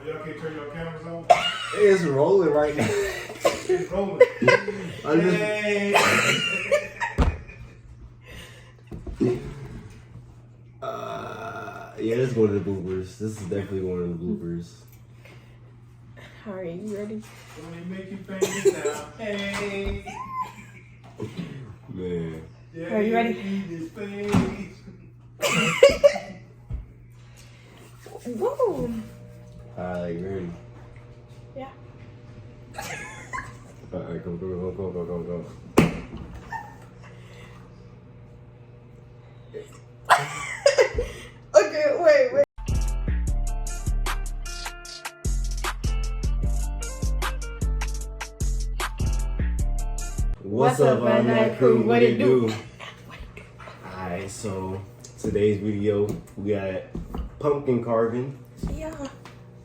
Y'all can't turn your cameras on? It's rolling right now. It's rolling. Hey. Yeah, this is one of the bloopers. This is definitely one of the bloopers. Alright, you ready? Let me make you famous now. Hey. Man. Yeah, Are you ready? This face. Whoa. You ready? Yeah. Alright, go. Okay, wait. What's up, Night Crew? What it do? Alright, so today's video, we got pumpkin carving. Yeah.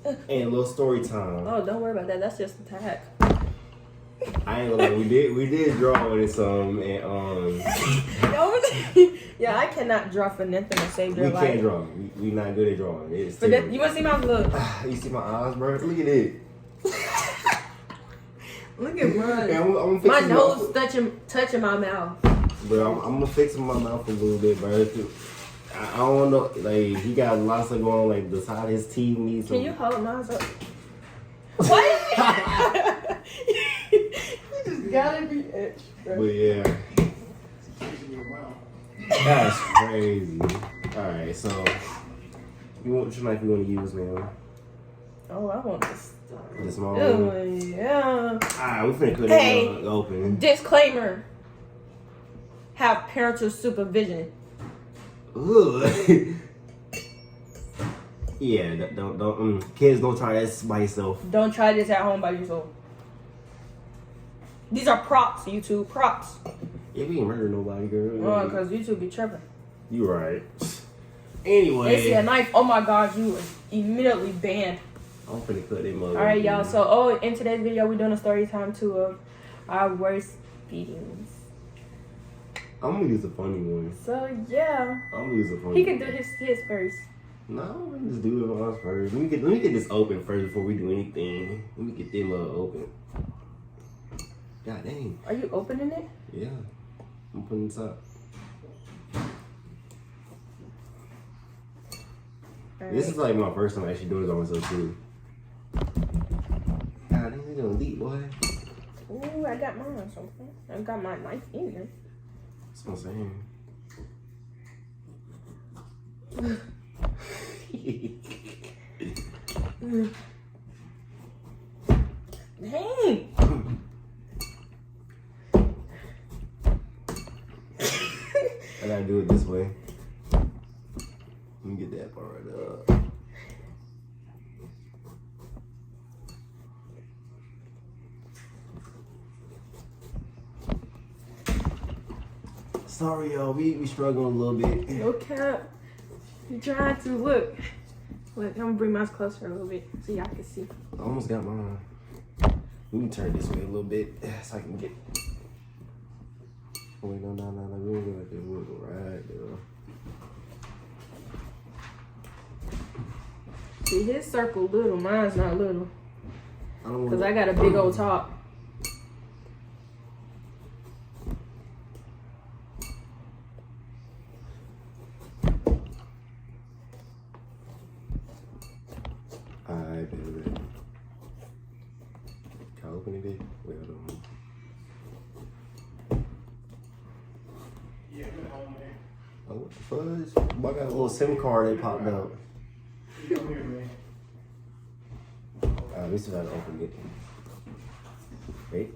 And a little story time. Oh, don't worry about that. That's just a tag. I ain't gonna lie, we did draw on it some, and Yeah, I cannot draw for nothing to save your we life. can't draw. We not good at drawing. It's But that, you want to see my look? You see my eyes, bro? Look at it. Look at mine. Yeah, I'm My fixing nose touching my mouth. Bro, I'm gonna fix my mouth a little bit, bro. I don't know, like he got lots of going on, like the side of his teeth needs. Can you hold mine up? What? You just gotta be itch, bro. But yeah, that's crazy. All right, so which knife you want to use, man? Oh, I want this. The small Oh, one. yeah. Alright, we finna cut Hey. it open. Disclaimer. Have parental supervision. Ugh. Yeah, don't kids don't try this by yourself. Don't try this at home by yourself. These are props, YouTube. Props. Yeah, we ain't murder nobody, girl. Oh, because YouTube be tripping. You right. They see a Anyway, knife. Oh my god, you are immediately banned. I'm finna cut them up. Alright, y'all. So, in today's video, we're doing a story time too of our worst beatings. I'm gonna use a funny one. So, yeah. I'm gonna use a funny He can do one. his first. No, let me just do it on us first. Let me get this open first before we do anything. Let me get them open. God dang. Are you opening it? Yeah. I'm putting this up. All This right. is like my first time actually doing this on myself too. God, they gonna leak, boy. Ooh, I got mine or something. I got my knife in there. That's what I'm saying. Dang! I gotta do it this way. Let me get that part right up. Sorry, y'all. We struggling a little bit. No cap. You trying to look. Look, I'm gonna bring mine closer a little bit so y'all can see. I almost got mine. Let me turn this way a little bit so I can get. Oh, wait, no. We don't go like that. We'll go right there. See, his circle little, mine's not little. I don't want. Cause I got a big old top. Alright, baby. Can I open it, babe? Wait, hold on. Yeah, good home, man. Oh, what the fudge? I got a little SIM card that popped up. Come here, man. Alright, we still gotta open it. Wait.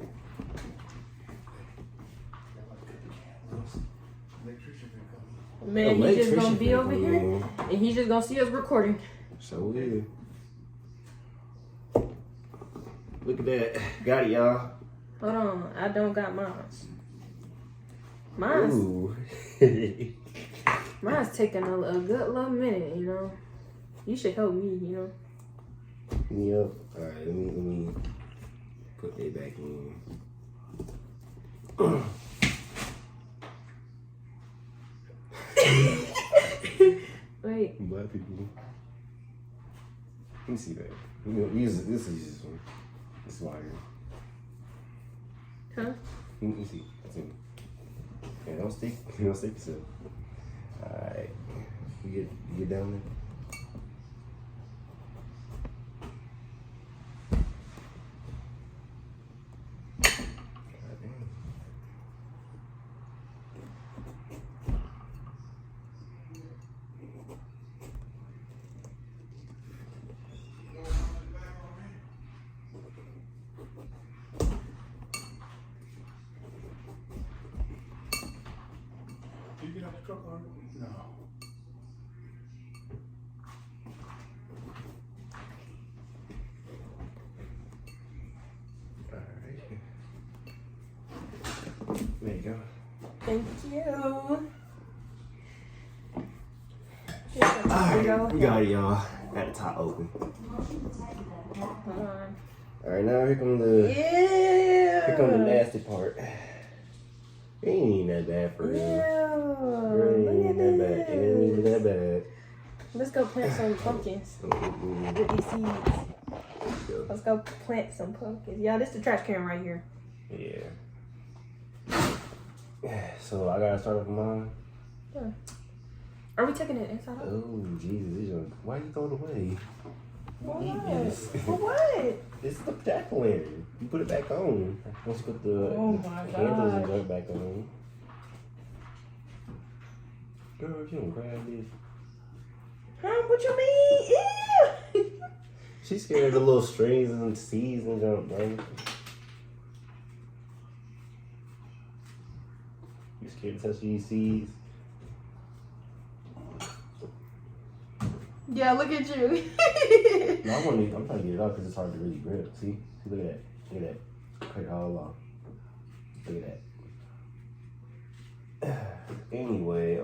Electrician been coming. Man, he's just gonna Electrician be over people, here man. and he's just gonna see us recording. So weird. Look at that. Got it, y'all. Hold on, I don't got mine. Mine's Ooh. mine's taking a good little minute, you know. You should help me, you know. Yep. Alright, let me put that back in. Wait. Black people. Let me see that. This is this one. This wire. Huh? Let me see. That's it. Yeah, don't stick yourself. Alright. You get down there. Did you get out the truck already? No. Alright. There you go. Thank you. Alright, we got it, y'all. Got the top open. Hold on. Alright, now here come the nasty part. It ain't even that bad for real. It ain't even that bad. It ain't even that bad. Let's go plant some pumpkins with these seeds. Let's go plant some pumpkins. Yeah, this is the trash can right here. Yeah. So I gotta start off with mine. Yeah. Are we taking it inside out? Oh Jesus! Why you throw it away? For Eat what? this. For what? It's the jack-o'-lantern. You put it back on. Once you put the candles and junk back on. Girl, if you don't grab this. Huh? What you mean? Ew! She's scared of the little strings and seeds and junk, bro. You scared to touch these seeds? Yeah, look at you. No, I'm trying to get it off because it's hard to really grip. See, look at that. Look at that. Cut it all off. Look at that. Anyway,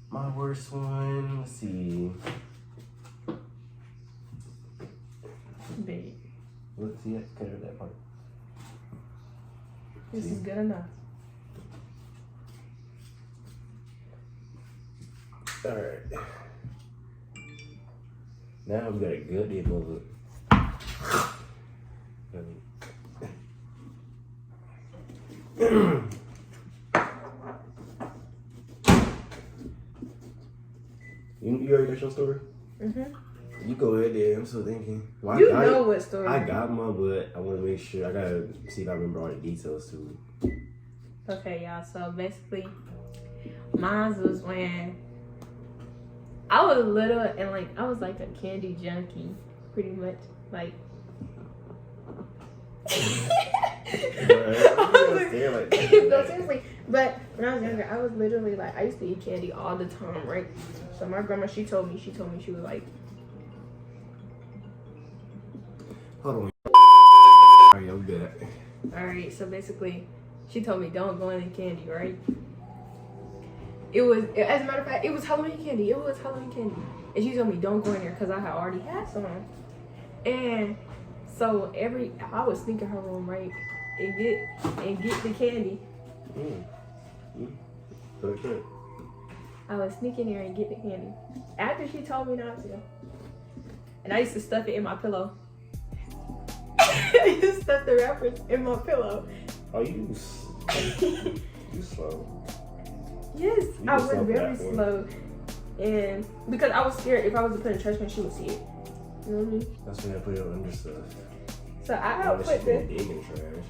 my worst one. Let's see. Big. Let's see. Cut out that part. This is good enough. Alright. Now we got a good deal of it. You already got your story? Mm-hmm. You go ahead there. I'm still thinking. Well, You know what story. I got my, but I want to make sure. I got to see if I remember all the details too. Okay, y'all. So basically, mine was when I was little and like I was like a candy junkie, pretty much. Like, no, seriously. But when I was younger, I was literally like I used to eat candy all the time, right? So my grandma, she told me she was like, Hold on. Alright, I'm good. all right. So basically, she told me don't go in candy, right? It was, as a matter of fact, it was Halloween candy. It was Halloween candy. And she told me don't go in there because I had already had some. And so I would sneak in her room, right? And get the candy. Okay. I would sneak in there and get the candy. After she told me not to. And I used to stuff it in my pillow. I used to stuff the wrappers in my pillow. Oh, you slow. Yes, You I just was stuff very that one. slow. And because I was scared if I was to put it in trash can, she would see it. You know what I mean? That's when I put it under stuff. So I had put Dig the in trash.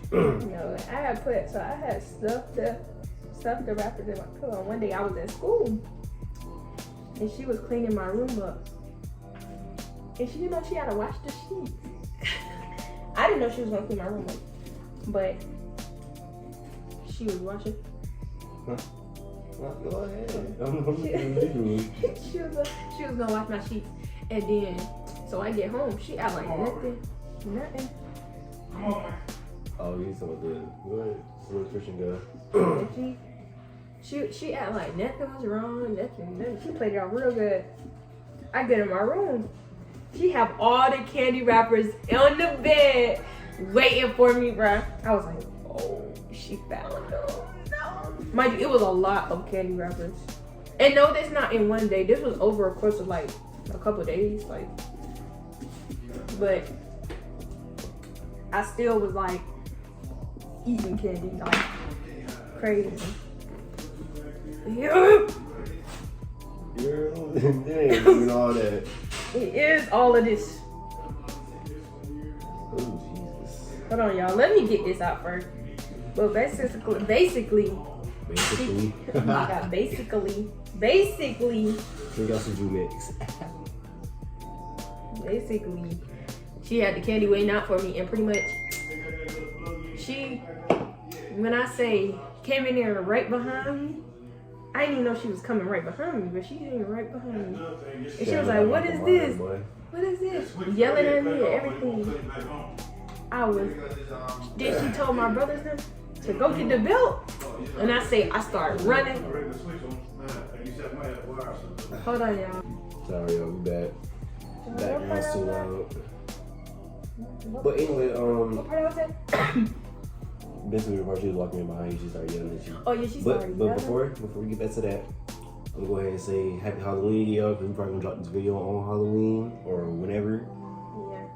I had stuffed the wrappers in my pillow. And one day I was at school and she was cleaning my room up. And she didn't know she had to wash the sheets. I didn't know she was gonna clean my room up. But she was washing. Huh? Well, go ahead. She was gonna wash my sheets. And then so I get home, she act like nothing. Come on, man. Oh, you so good. Go ahead. Little Christian guy. And she act like nothing was wrong, nothing. She played it out real good. I get in my room. She have all the candy wrappers on the bed waiting for me, bruh. I was like, oh, she found them. No. Mind you, it was a lot of candy wrappers. And no, that's not in one day. This was over a course of like a couple of days, like. But I still was like eating candy, like crazy. Yeah. Girl, they ain't doing all that. It is all of this. Oh Jesus. Hold on, y'all. Let me get this out first. But basically. Oh my God, basically. We got some Jumex. Basically, she had the candy waiting out for me, and pretty much she, when I say came in there right behind me, I didn't even know she was coming right behind me, but she came right behind me. And she was like, "What is this? What is this?" Yelling at me and everything. Then she told my brothers them to go get the belt. And I started running. Hold on, y'all. Sorry, y'all, we back. Background's too loud. But anyway, What part was that? basically, before she was walking in behind you, she started yelling at you. Oh yeah, she started But yelling. before we get back to that, I'm gonna go ahead and say Happy Halloween, y'all, because we're probably gonna drop this video on Halloween or whenever. Yeah.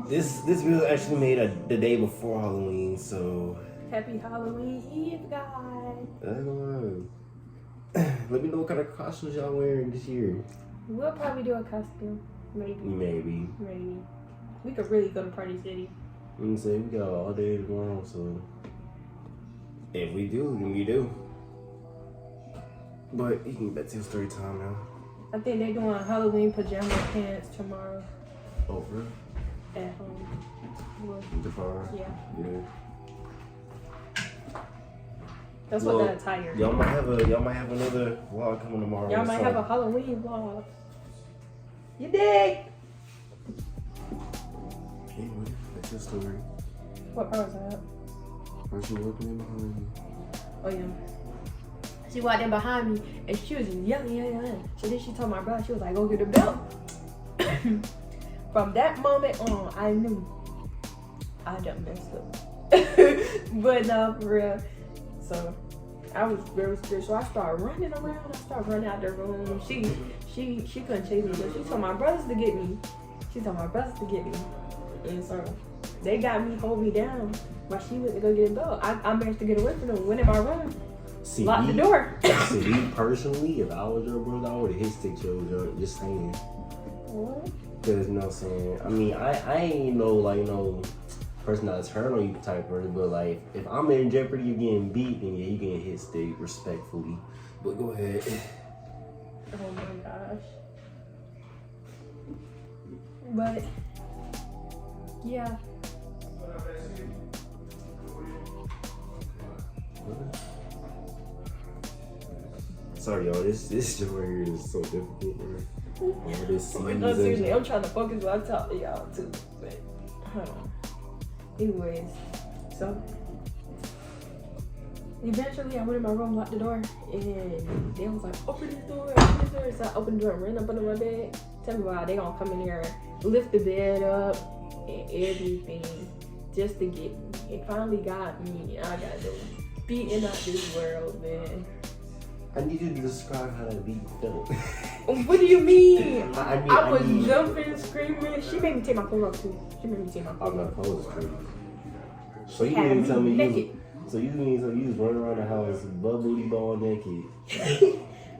This video actually made the day before Halloween, so. Happy Halloween Eve, guys. Let me know what kind of costumes y'all wearing this year. We'll probably do a costume. Maybe. We could really go to Party City. I'm saying we got all day tomorrow, so if we do, then we do. But you can get back to your story time now. I think they're doing Halloween pajama pants tomorrow Over at home. Well, the bar. yeah. Yeah. That's what that attire. Y'all might have another vlog coming tomorrow. Y'all might have a Halloween vlog. You dig? Anyway, that's your story. What part was that? First you walking in behind me. Oh yeah. She walked in behind me and she was yelling. So then she told my brother, she was like, "Go get the belt." From that moment on, I knew I done messed up. But no, for real. So I was very scared. So I started running around. I started running out the room. She couldn't chase me, but she told my brothers to get me. And so they got me, hold me down while she went to go get a belt. I managed to get away from them, went in my room, locked the door. See, me personally, if I was your brother, I would have hit stick your joint. Just saying. What? Because, you know what I'm saying? I mean, I ain't no person that's hurt on you type person, but like, if I'm in jeopardy of getting beat, then yeah, you getting hit stick respectfully. But go ahead. Oh my gosh. But yeah. Sorry, y'all. This joke right here is so difficult, man. All this No, seriously, I'm trying to focus while I talk to y'all too. But hold on. Anyways, so eventually I went in my room, locked the door, and they was like, open this door. So I opened the door and ran up under my bed. Tell me why they gonna come in here, lift the bed up and everything just to get me. It finally got me. I got the beating out this world, man. I need you to describe how that beat felt. What do you mean? I was jumping, screaming. She made me take my clothes off too. I'm not opposed to it. So you didn't tell me you. So you mean you was running around the house bubbly ball naked?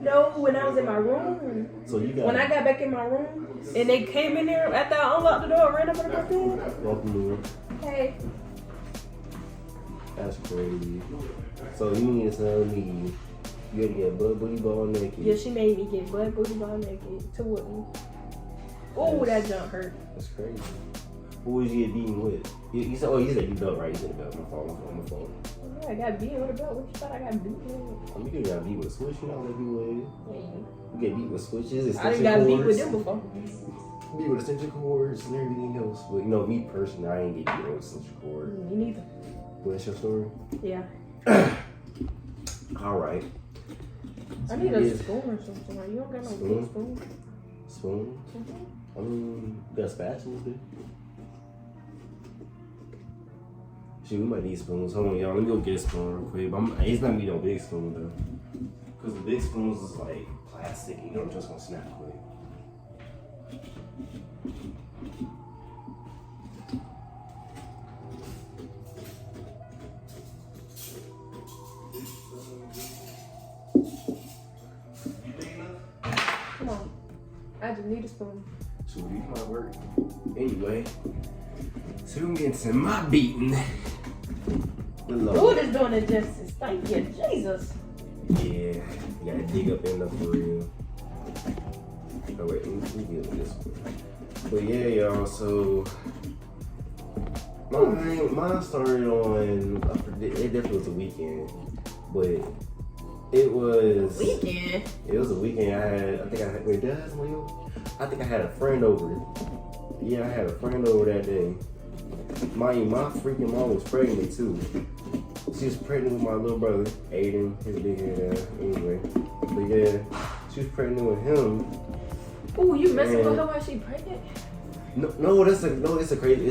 No, when I was in my room. So you got. When I got back in my room and they came in there after I unlocked the door and ran up under my bed. Welcome to it. Hey. That's crazy. So you mean to tell me you had to get butt booty ball naked? Yeah, she made me get butt booty ball naked to whoop me. Oh, that jump hurt. That's crazy. Who was you beating with? You said, you said you belt, right? You said belt. On my phone. Yeah, I got beat with a belt. What you thought I got beat with? I mean, you got beat with a switch. You know what beat with? Yeah. You get beat with switches. I didn't got beat with them before. Beat with extension cords and everything else. But you know, me personally, I ain't get beat with extension cord. Me neither. But that's your story? Yeah. All right. I need a spoon or something. Like, you don't got no big spoon? Spoon? Mm-hmm. I mean, you got spatulas, dude. Shit, we might need spoons. Hold on, y'all. Let me go get a spoon real quick. But it's not gonna be no big spoon, though. Because the big spoons is like plastic, you know, just gonna snap quick. Come on. I just need a spoon. So these might work. Anyway, so we get to my beating. Food is doing it justice. Thank you, Jesus. Yeah, you gotta dig up in there for real. Oh wait, let me get this one. But yeah, y'all, so mine started on, it definitely was a weekend, but it was Weekend? It was a weekend. I think I had a friend over. Yeah, I had a friend over that day. My freaking mom was pregnant too. She was pregnant with my little brother, Aiden, his big head anyway. But yeah, she was pregnant with him. Ooh, you messing with her while she pregnant? No, it's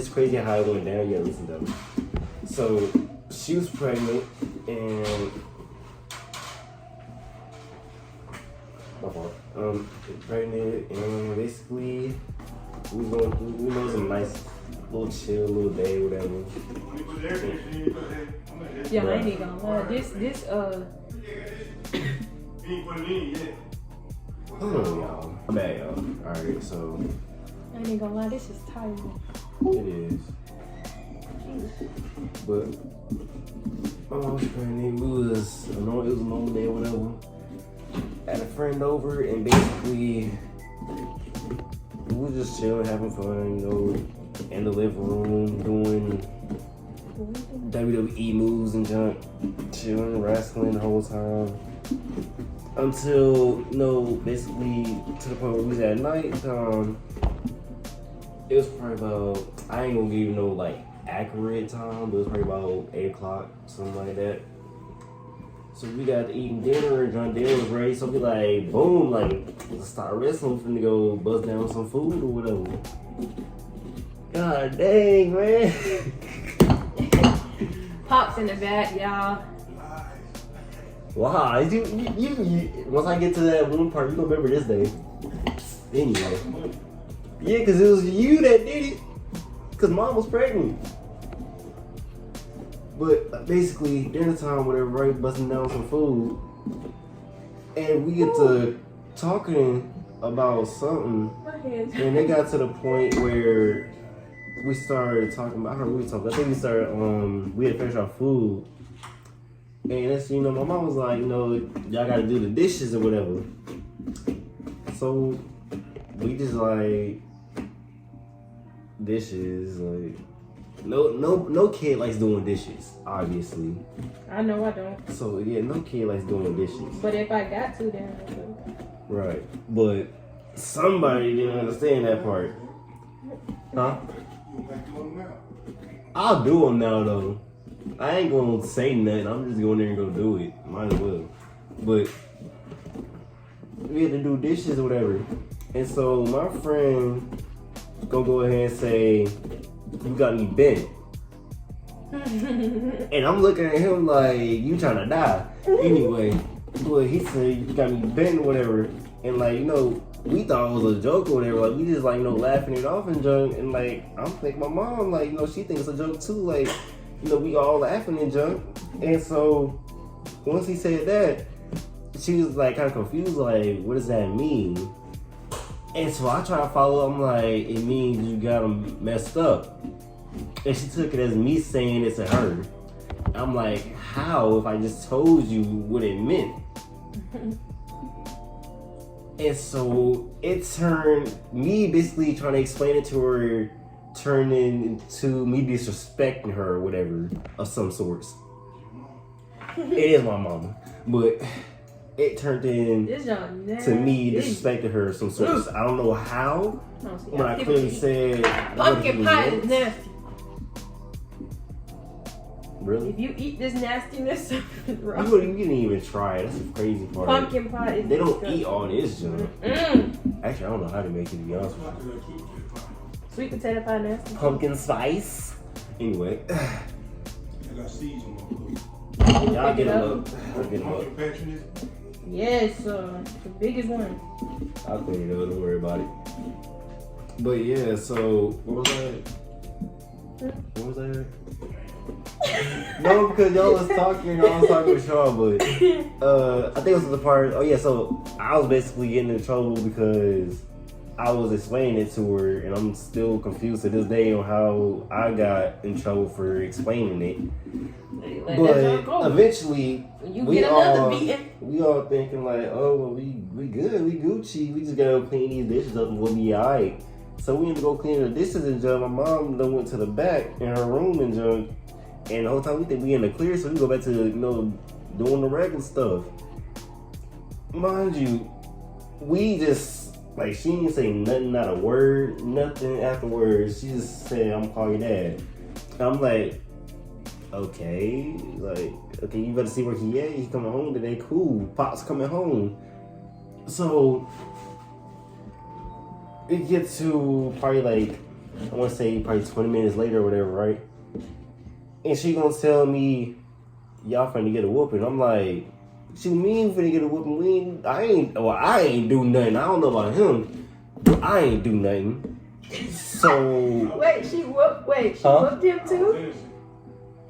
crazy how it went down. Yeah, listen though. So she was pregnant and my fault. Pregnant and basically we was some nice little chill little day, whatever. Yeah, I ain't even gonna lie. This You ain't put it in yet. Hold on, y'all. I'm bad, y'all. Alright, so I ain't even gonna lie, this is tiring. it is. But my mom was pregnant. It was a normal day or whatever. Had a friend over and basically we was just chilling, having fun, you know, in the living room doing WWE moves and junk, chilling, wrestling the whole time. Until, you know, basically to the point where we was at night. It was probably about, I ain't gonna give you no like accurate time, but it was probably about 8 o'clock, something like that. So we got to eating dinner, and dinner was ready. So we like, boom, like, let's start wrestling, finna go bust down some food or whatever. God dang, man. Pops in the back, y'all. Wow, you, once I get to that one part, you gonna remember this day. Anyway. Yeah, because it was you that did it. Because mom was pregnant. But basically, dinner time, whatever, right, busting down some food. And we get to talking about something. And it got to the point where we started talking about, I don't know what we talked about. I think we started, we had finished our food. And that's, you know, my mom was like, you know, y'all gotta do the dishes or whatever. So we just like, dishes, like, no kid likes doing dishes, obviously. I know I don't. So yeah, no kid likes doing dishes. But if I got to, then I do. Right. But somebody didn't understand that part. Huh? I'll do them now though. I ain't gonna say nothing. I'm just going there and gonna do it. Might as well. But we had to do dishes or whatever. And so my friend gonna go ahead and say, "You got me bent." And I'm looking at him like, you trying to die. Anyway, but he said, "You got me bent or whatever." And like, you know, we thought it was a joke or whatever. Like, we just like, you know, laughing it off and junk. And like, I'm thinking my mom, like, you know, she thinks it's a joke too. Like, you know, we all laughing and junk. And so once he said that, she was like kind of confused, like, what does that mean? And so I try to follow, I'm like, it means you got him messed up. And she took it as me saying it to her. I'm like, how if I just told you what it meant? And so it turned, me basically trying to explain it to her, turned into me disrespecting her or whatever of some sorts. It is my mama, but it turned to me disrespecting her of some sorts. I don't know how, but I clearly said pumpkin pie is nasty. Really? If you eat this nastiness, something's wrong. You didn't even try it. That's the crazy part. Pumpkin pie is They don't disgusting. eat all this junk. Actually, I don't know how to make it, to be honest with you. Sweet potato pie nasty. Pumpkin spice. Anyway. I got seeds on my food. Y'all get them up. I'll get them up. Pumpkin patch in this? Yes, the biggest one. I'll clean it up, don't worry about it. But yeah, so what was that? What was that? No, because y'all was talking, I was talking with y'all, but I think it was the part. Oh yeah, so I was basically getting in trouble because I was explaining it to her, and I'm still confused to this day on how I got in trouble for explaining it. But eventually, we all thinking like, oh, well, we good, we Gucci, we just gotta clean these dishes up and we'll be alright. So we had to go clean the dishes and junk. My mom then went to the back in her room and junk, and the whole time we think we in the clear, so we go back to doing the regular stuff. Mind you, we just like she didn't say nothing, not a word, nothing afterwards. She just said, "I'm calling your dad." And I'm like, okay, you better see where he at. He coming home today. Cool, Pop's coming home. So it gets to probably like, I want to say probably 20 minutes later or whatever, right? And she gonna tell me, y'all finna get a whooping. I'm like, what you mean finna get a whooping? I ain't do nothing. I don't know about him, but I ain't do nothing. So wait, she whooped him too?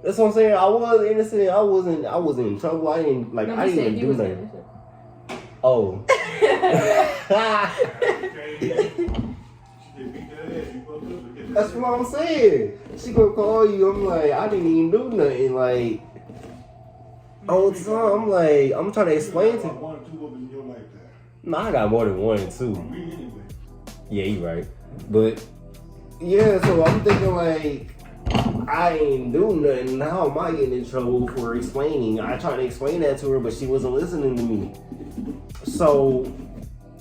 That's what I'm saying. I was innocent. I wasn't in trouble. I didn't even do nothing. Oh. That's what I'm saying. She gonna call you. I'm like, I didn't even do nothing. Like, all the time, I'm like, I'm trying to explain to you. No, I got more than 1 and 2. Yeah, you right. But yeah, so I'm thinking like, I ain't do nothing. How am I getting in trouble for explaining? I tried to explain that to her, but she wasn't listening to me. So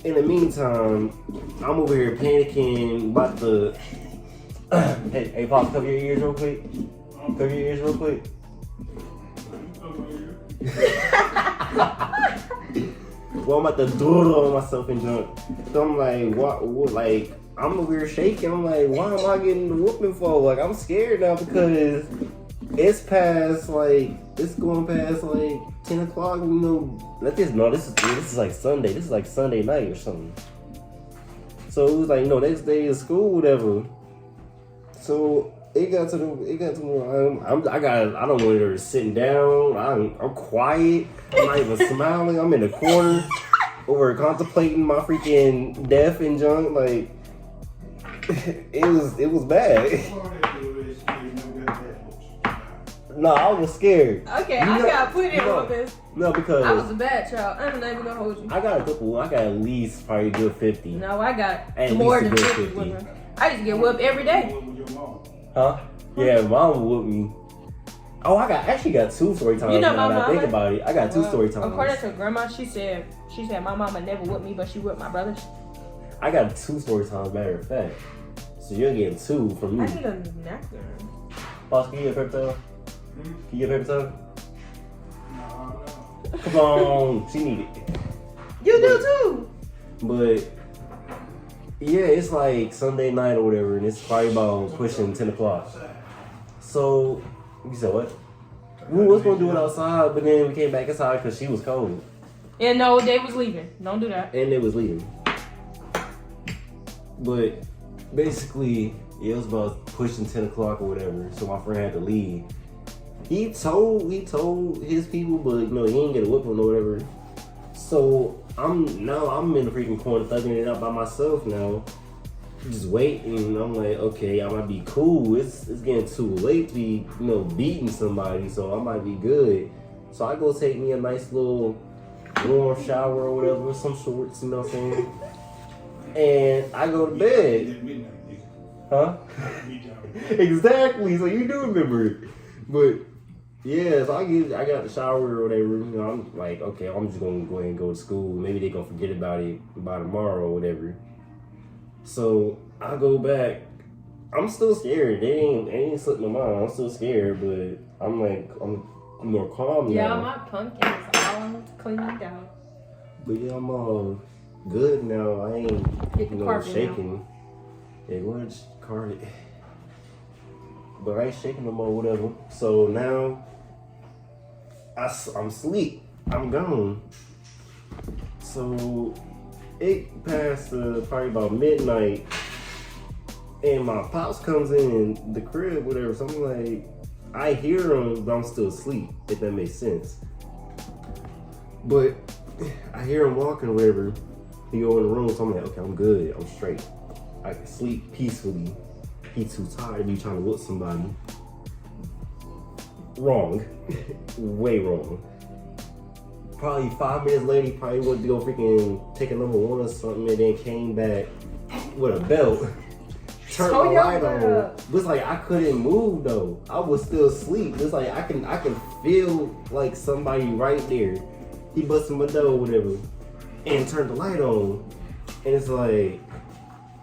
in the meantime, I'm over here panicking about the. Hey, Pop, cover your ears real quick. Cover your ears real quick. Well, I'm about to do it on myself and junk. So I'm like, what? Like, I'm over here shaking. I'm like, why am I getting the whooping for? Like, I'm scared now because it's going past like 10 o'clock. This is like Sunday. This is like Sunday night or something. So it was like, next day is school, whatever. So it got to the I don't want her sitting down. I'm quiet. I'm not even smiling. I'm in the corner over contemplating my freaking death and junk. Like it was bad. No, I was scared. Okay, I got put in on this. No, because I was a bad child. I'm not even gonna hold you. I got at least probably a good 50. No, I got at more least than 50. I used to get whooped every day. Huh? Yeah, mom whooped me. Oh, I actually got 2 story times. You know now my that I think mama? about it. I got 2 story times. According to grandma, she said my mama never whooped me, but she whooped my brothers. I got 2 story times, matter of fact. So you're getting 2 from me. I need a napkin. Boss, can you get a paper towel? Can you get a paper towel? No. Come on, she need it. You do too. But yeah, it's like Sunday night or whatever, and it's probably about pushing 10 o'clock. So, you said what? We was gonna do it outside, but then we came back inside because she was cold. Yeah, no, they was leaving. Don't do that. And they was leaving. But basically, it was about pushing 10 o'clock or whatever, so my friend had to leave. He told his people, but he didn't get a whooping or whatever. So I'm in the freaking corner thugging it out by myself now. Just waiting. I'm like, okay, I might be cool. It's getting too late to be, beating somebody, so I might be good. So I go take me a nice little warm shower or whatever with some shorts, you know what I'm saying? And I go to bed. Huh? Exactly. So you do remember it. But yeah, so I got the shower or whatever. I'm like, okay, I'm just gonna go ahead and go to school. Maybe they gonna forget about it by tomorrow or whatever. So I go back. I'm still scared. They ain't slipped my mind. I'm still scared, but I'm more calm now. Yeah, my pumpkin is all cleaned out. But yeah, I'm all good now. I ain't shaking. Now. Yeah, go ahead and card it. But I ain't shaking no more, whatever. So now I'm asleep. I'm gone. So it passed probably about midnight, and my pops comes in the crib, whatever. So I'm like, I hear him, but I'm still asleep, if that makes sense. But I hear him walking, whatever. He go in the room, so I'm like, okay, I'm good, I'm straight. I can sleep peacefully. He too tired to be trying to whoop somebody. Wrong. Way wrong. Probably 5 minutes later, he probably went to go freaking take a number 1 or something, and then came back with a belt. Turned my light on. But it's like I couldn't move though. I was still asleep. It's like I can feel like somebody right there. He busted my door or whatever, and turned the light on. And it's like,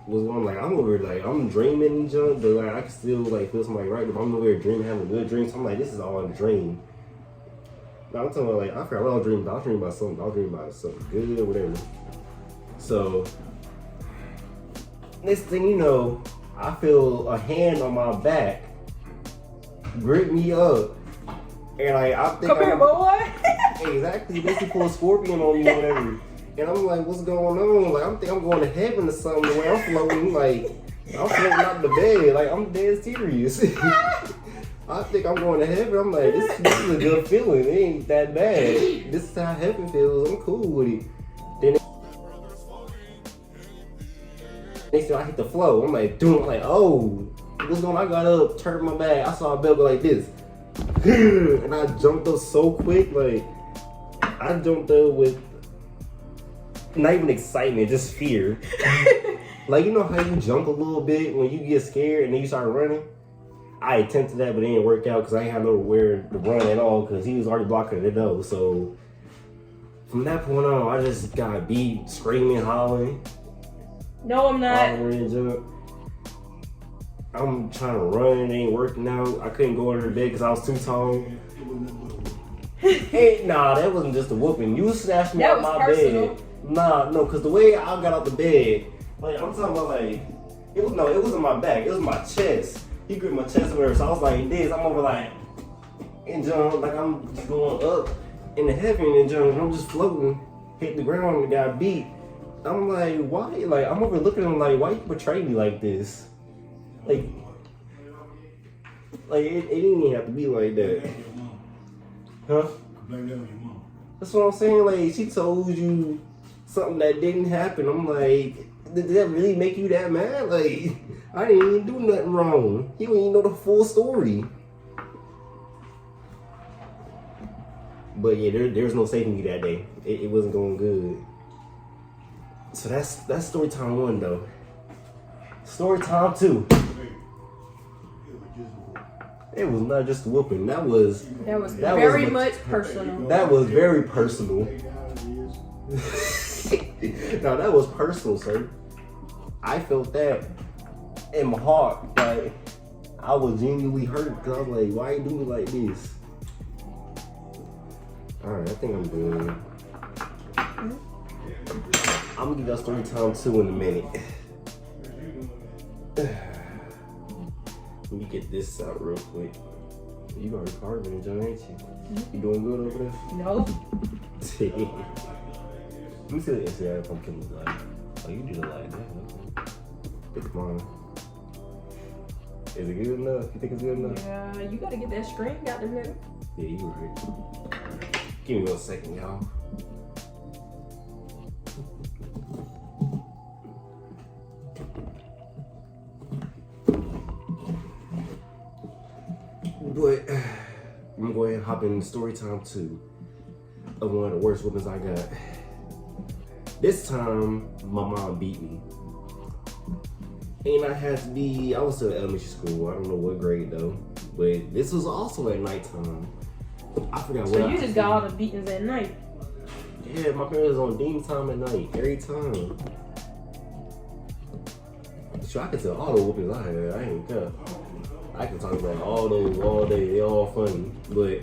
what's going on? Like I'm over here, like I'm dreaming and junk, but like I can still like feel somebody right there. I'm over here dreaming, having a good dream. So I'm like, this is all a dream. Now I'm talking about like I forgot what I was dreaming about. I was dreaming about something. I was dreaming about something good or whatever. So next thing you know, I feel a hand on my back grip me up, and like I think come here, boy. Exactly, basically pull a scorpion on me or whatever. And I'm like, what's going on? Like I think I'm going to heaven or something. The way I'm floating, like I'm floating out the bed, like I'm dead serious. I think I'm going to heaven. I'm like, this is a good feeling. It ain't that bad. This is how heaven feels. I'm cool with it. Then next thing I hit the floor. I'm like, dude, I'm like, oh, what's going on? I got up, turned my back. I saw a bell go like this. And I jumped up so quick. Like, I jumped up with not even excitement, just fear. Like, you know how you jump a little bit when you get scared and then you start running? I attempted that, but it didn't work out because I ain't had nowhere to run at all because he was already blocking the door. So from that point on, I just got beat, screaming, hollering. No, I'm not. I'm trying to run, it ain't working out. I couldn't go under the bed because I was too tall. Hey, nah, that wasn't just a whooping. You snatched me out my bed. Nah, no, because the way I got out the bed, like I'm talking about like, it wasn't my back, it was my chest. He gripped my chest or whatever, so I was like this, I'm over like, and jump, like I'm just going up in the heaven and jump, and I'm just floating, hit the ground and got beat. I'm like, why? Like, I'm over looking at him like, why you portray me like this? Like it didn't even have to be like that. Huh? That's what I'm saying, like, she told you something that didn't happen. I'm like, did that really make you that mad? Like, I didn't even do nothing wrong. You didn't even know the full story. But yeah, there was no saving me that day. It wasn't going good. So that's story time 1 though. Story time 2. It was not just a whooping. That was very much personal. That was very personal. No, that was personal, sir. I felt that in my heart. Like, I was genuinely hurt because I was like, why you do me like this? Alright, I think I'm good. I'm gonna give y'all story time 2 in a minute. Let me get this out real quick. You already carving, John, ain't you? You doing good over there? No. Let me see the Instagram pumpkin look like. Oh, you did it like that. Okay. Come on. Is it good enough? You think it's good enough? Yeah, you gotta get that string out the middle. Yeah, you right. Give me 1 second, y'all. But I'm gonna go ahead and hop in story time 2 of one of the worst whoopings I got. This time, my mom beat me. And I was still in elementary school. I don't know what grade though. But this was also at nighttime. I forgot what. So you just got all the beatings at night? Yeah, my parents was on demon time at night, every time. So I can tell all the whoopings I had. I ain't care. I can talk about all those all day. They're all funny. But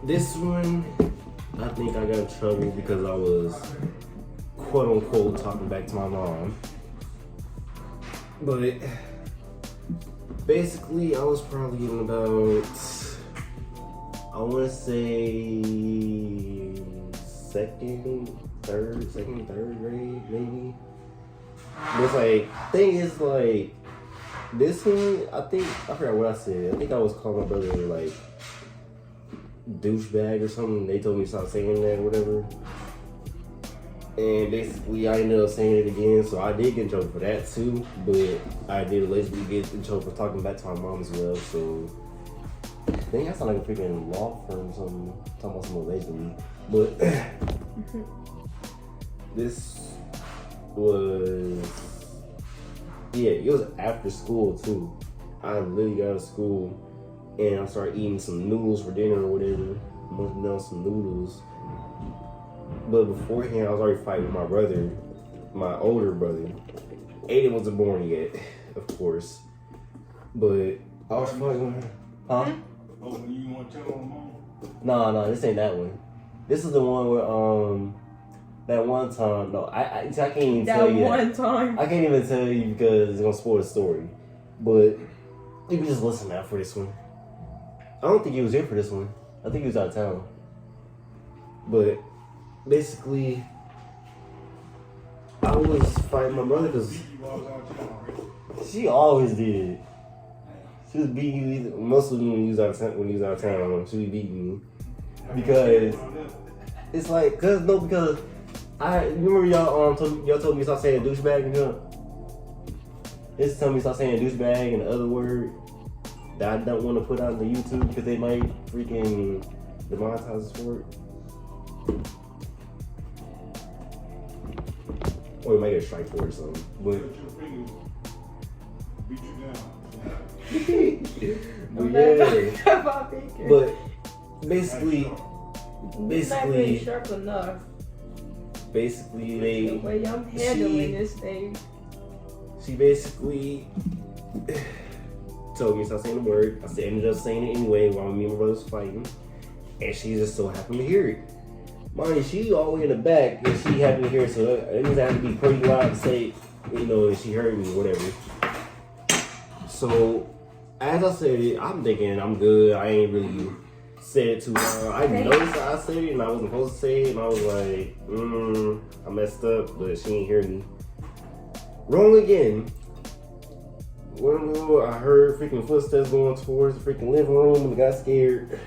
this one, I think I got in trouble because I was quote unquote talking back to my mom. But basically, I was probably getting about, I want to say third grade, maybe. But it's like, thing is like, this one, I forgot what I said. I think I was calling my brother like douchebag or something. They told me to stop saying that or whatever. And basically, I ended up saying it again, so I did get in trouble for that too. But I did allegedly get in trouble for talking back to my mom as well. So, I think I sound like a freaking law firm or something, talking about some allegedly. But this was, yeah, it was after school too. I literally got out of school and I started eating some noodles for dinner or whatever. Munching down some noodles. But beforehand, I was already fighting with my brother, my older brother. Aiden wasn't born yet, of course. But I was fighting with her. Huh? Oh, you want to tell her mom? No, this ain't that one. This is the one where, that one time, no, I can't even tell you. That one time. I can't even tell you because it's gonna spoil the story. But you can just listen out for this one. I don't think he was here for this one. I think he was out of town. But basically, I was fighting my brother because she always did. She was beating me mostly when he was out of town. She was beating me because it's like, because I remember y'all told me to stop saying douchebag and stuff. It's telling me to stop saying douchebag and the other word that I don't want to put out on the YouTube because they might freaking demonetize us for it. Or we might get a strike for it or something. But Beat you down. but yeah. But basically, Not really sharp enough. basically The way I'm handling this thing. She basically told me to stop saying the word. I ended up saying it anyway while me and my brother was fighting. And she just so happened to hear it. Mind you, she all the way in the back and she happened to hear it, so it means I have to be pretty loud to say, you know, and she heard me, whatever. So, as I said it, I'm thinking I'm good. I ain't really said it too loud. I noticed that I said it and I wasn't supposed to say it, and I was like, I messed up, but she ain't hear me. Wrong again. When I heard freaking footsteps going towards the freaking living room and I got scared.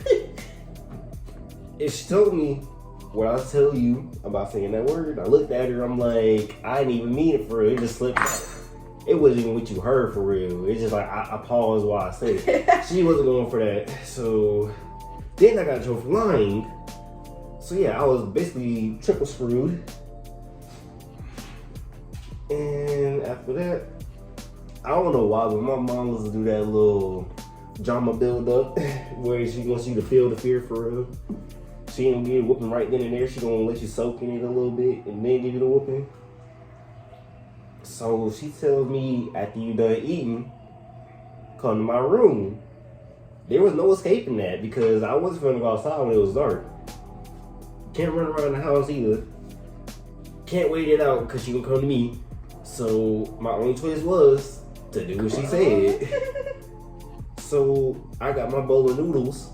And she told me what I tell you about saying that word. I looked at her, I'm like, I didn't even mean it for real. It just slipped out. It wasn't even what you heard for real. It's just like I paused while I said it. She wasn't going for that. So then I got in trouble for lying. So yeah, I was basically triple screwed. And after that, I don't know why, but my mom was to do that little drama build up where she wants you to feel the fear for real. She ain't gonna get a whooping right then and there. She gonna let you soak in it a little bit and then give you the whooping. So she tells me after you done eating, come to my room. There was no escaping that because I wasn't gonna go outside when it was dark. Can't run around the house either. Can't wait it out because she gonna come to me. So my only choice was to do what she said. So I got my bowl of noodles.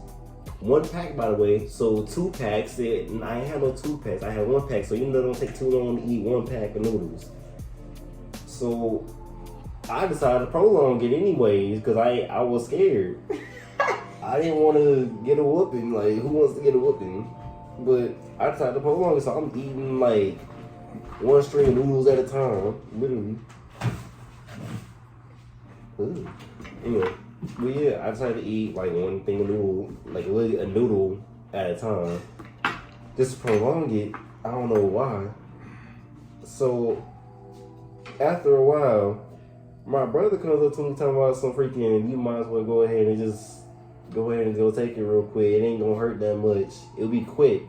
1 pack, by the way. So 2 packs. I ain't have no 2 packs. I had 1 pack. So you know it don't take too long to eat 1 pack of noodles. So I decided to prolong it anyways because I was scared. I didn't want to get a whooping. Like, who wants to get a whooping? But I decided to prolong it. So I'm eating like 1 string of noodles at a time. Literally. Ooh. Anyway. But yeah, I decided to eat like 1 thing of noodle, like literally a noodle at a time. Just to prolong it, I don't know why. So, after a while, my brother comes up to me talking about some freaking, you might as well go ahead and go take it real quick. It ain't gonna hurt that much. It'll be quick.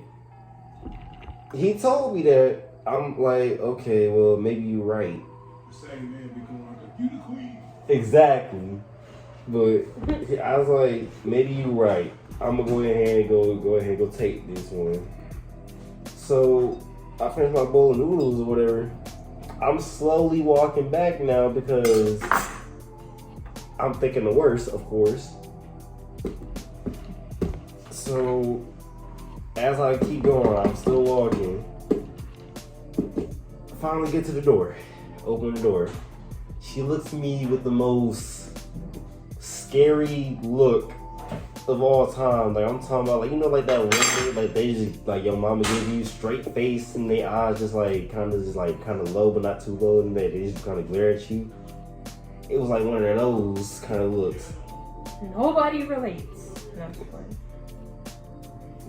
He told me that. I'm like, okay, well, maybe you're right. The same man be going like, you the queen. Exactly. But I was like, maybe you're right. I'm gonna go ahead and go take this one. So I finished my bowl of noodles or whatever. I'm slowly walking back now because I'm thinking the worst, of course. So As I keep going, I'm still walking. I finally get to the door. Open the door. She looks at me with the most scary look of all time. Like I'm talking about, like, you know, like that one day, like they just, like, your mama give you straight face and their eyes just like kind of low but not too low, and they just kind of glare at you. It was like one of those kind of looks. Nobody relates. No, I'm playing.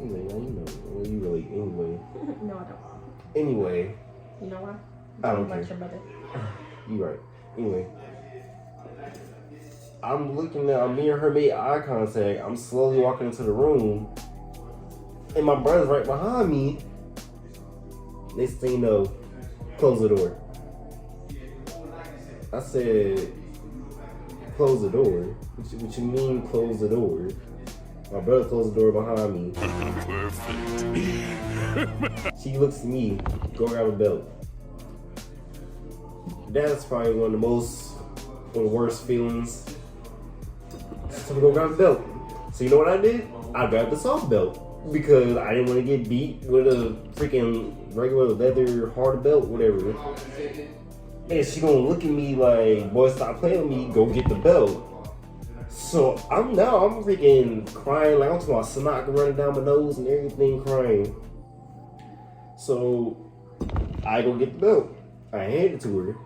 You relate anyway. No, I don't. Anyway. You know why? I don't care. Like your mother. You right. Anyway. I'm looking at me and her made eye contact. I'm slowly walking into the room. And my brother's right behind me. Next thing you know, close the door. I said, close the door? What you mean close the door? My brother closed the door behind me. Perfect. She looks at me, go grab a belt. That's probably one of the worst feelings. So we go grab a belt. So you know what I did? I grabbed the soft belt because I didn't want to get beat with a freaking regular leather hard belt, whatever. And she gonna look at me like, boy, stop playing with me, go get the belt. So I'm freaking crying, like I'm talking about snot running down my nose and everything, crying. So I go get the belt. I hand it to her.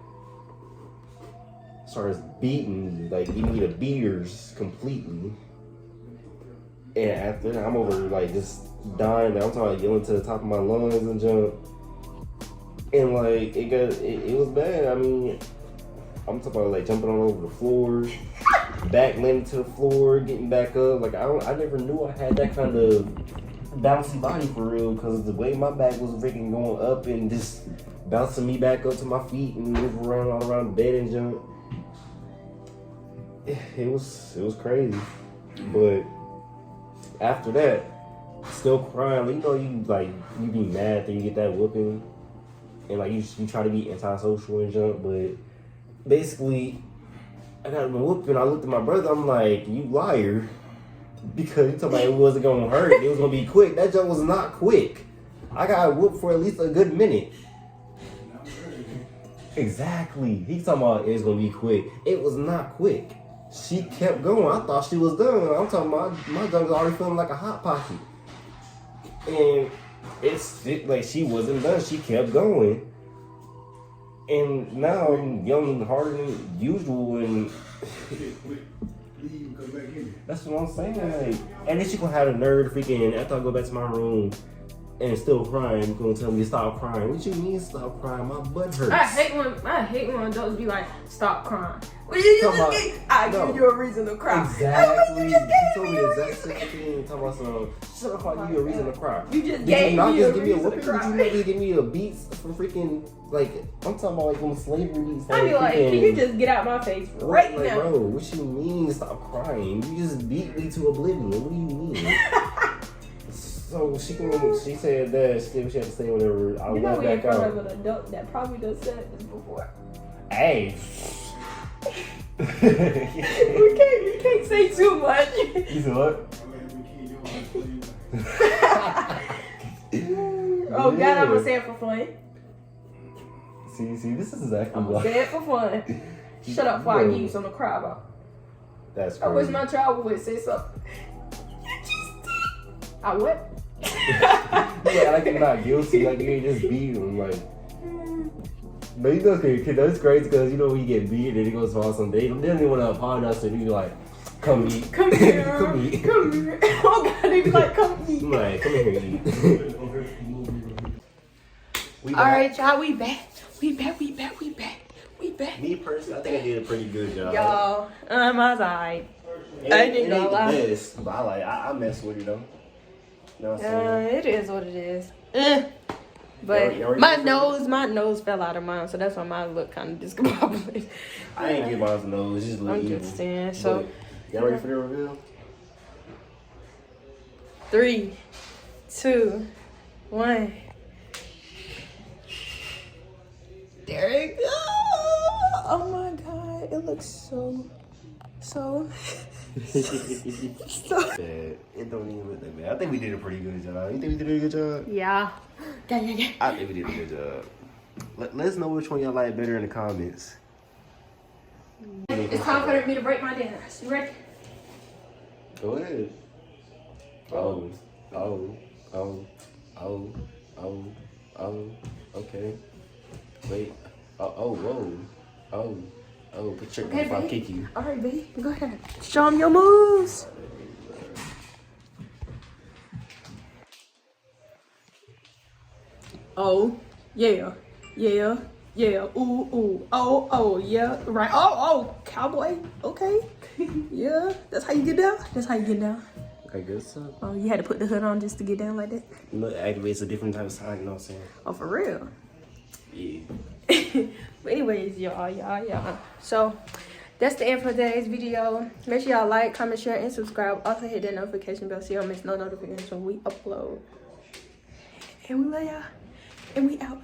Starts beating me, like giving me the beaters completely. And after that, I'm over like just dying. I'm talking about yelling to the top of my lungs and jump. And like it was bad. I mean, I'm talking about like jumping all over the floor, back landing to the floor, getting back up. Like I never knew I had that kind of bouncy body for real, because the way my back was freaking going up and just bouncing me back up to my feet and move around all around the bed and jump. It was crazy. But after that, still crying. Like, you know, you be mad that you get that whooping, and like you try to be antisocial and jump, but basically I got my whooping. I looked at my brother, I'm like, you liar, because you told me it wasn't gonna hurt, it was gonna be quick. That jump was not quick. I got whooped for at least a good minute. Exactly. He talking about it's gonna be quick. It was not quick. She kept going. I thought she was done. I'm talking about my junk was already feeling like a hot pocket. And it's like she wasn't done. She kept going. And now I'm yelling harder than usual, and that's what I'm saying. Like, and then she gonna have the nerve freaking after I go back to my room and still crying, gonna tell me to stop crying. What you mean stop crying? My butt hurts. I hate when adults be like, stop crying. Well, you just I give you a reason to cry. Exactly. She told me the exact same thing. Talking about some, shut up, I give you a reason to cry. You just gave me a reason to cry. Did you not just give me a beats from freaking, like, I'm talking about like them slavery beats. I be like, can you just get out my face right like, now? Bro, what you mean stop crying? You just beat me to oblivion. What do you mean? So she said that she had to say whatever. I went back out. You know we in front of an adult that probably done said this before. Hey. we can't say too much. You said what? Oh God, I'm gonna say it for fun. See, this is exactly I'm gonna say it for fun. Shut up before I give you something to cry about. That's crazy. I wish my child would say something. I what? Yeah, like you're not guilty, like you ain't just beat him, like. But you know, that's crazy because you know when you get beat and it goes for some day, they don't even want to apologize to you. Like, come eat, come here, come eat, come here. Oh God, they be like, come eat. I'm like, come here and eat. All right, y'all, we back. Me personally, I think I did a pretty good job. Y'all, I was alright. I ain't gonna lie. Best, but I mess with it though. You know what I'm saying? It is what it is. But my nose fell out of mine, so that's why mine look kind of discombobulated. I ain't get mine nose, just look evil. I'm just saying. So, y'all ready for the reveal? 3, 2, 1. There it goes. Oh my God, it looks so. It don't even look that bad. I think we did a pretty good job. You think we did a good job? Yeah. Yeah. I think we did a good job. Let us know which one y'all like better in the comments. It's time for me to break my dance. You ready? Go ahead. Oh. Okay. Wait. Put your Okay, if I B. kick you. All right, B. Go ahead. Show them your moves. Oh, yeah. Ooh. Oh, yeah. Right. Oh, cowboy. Okay. Yeah. That's how you get down. I guess so. Oh, you had to put the hood on just to get down like that? You know, it activates a different type of sign, you know what I'm saying? Oh, for real? Yeah. But anyways, y'all. So that's the end for today's video. Make sure y'all like, comment, share, and subscribe. Also hit that notification bell so you don't miss no notifications when we upload. And we love y'all. And we out.